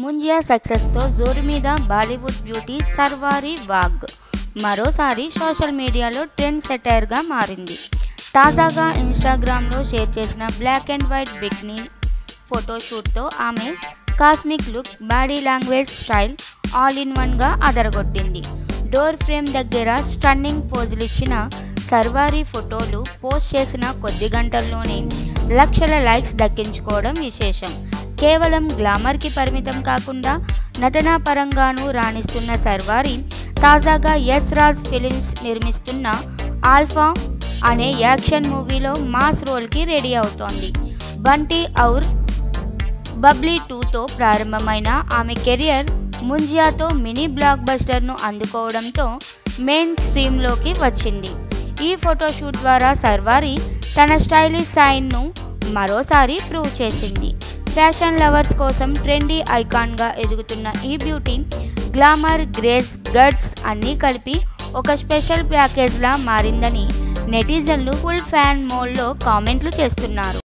ముంజియా సక్సెస్తో జోరు మీద బాలీవుడ్ బ్యూటీ సర్వారీ వాగ్ మరోసారి సోషల్ మీడియాలో ట్రెండ్ సెటైర్గా మారింది. తాజాగా ఇన్స్టాగ్రామ్లో షేర్ చేసిన బ్లాక్ అండ్ వైట్ బికినీ ఫోటోషూట్తో ఆమె cosmic look, body language, style all in వన్గా అదరగొట్టింది. డోర్ ఫ్రేమ్ దగ్గర స్టన్నింగ్ పోజులిచ్చిన సర్వారీ ఫోటోలు పోస్ట్ చేసిన కొద్ది గంటల్లోనే లక్షల లైక్స్ దక్కించుకోవడం విశేషం. కేవలం గ్లామర్కి పరిమితం కాకుండా నటనా పరంగానూ రాణిస్తున్న సర్వారీ తాజాగా యస్ రాజ్ ఫిలిమ్స్ నిర్మిస్తున్న ఆల్ఫా అనే యాక్షన్ మూవీలో మాస్ రోల్కి రెడీ అవుతోంది. బంటీ ఔర్ బబ్లీ 2తో ప్రారంభమైన ఆమె కెరియర్ ముంజియాతో మినీ బ్లాక్ బస్టర్ను అందుకోవడంతో మెయిన్ స్ట్రీమ్లోకి వచ్చింది. ఈ ఫోటోషూట్ ద్వారా సర్వారీ తన స్టైలిష్ సైడ్ను మరోసారి ప్రూవ్ చేసింది. ఫ్యాషన్ లవర్స్ కోసం ట్రెండీ ఐకాన్గా ఎదుగుతున్న ఈ బ్యూటీ గ్లామర్, గ్రేస్, గట్స్ అన్నీ కలిపి ఒక స్పెషల్ ప్యాకేజ్లా మారిందని నెటిజన్లు ఫుల్ ఫ్యాన్ మోడ్లో కామెంట్లు చేస్తున్నారు.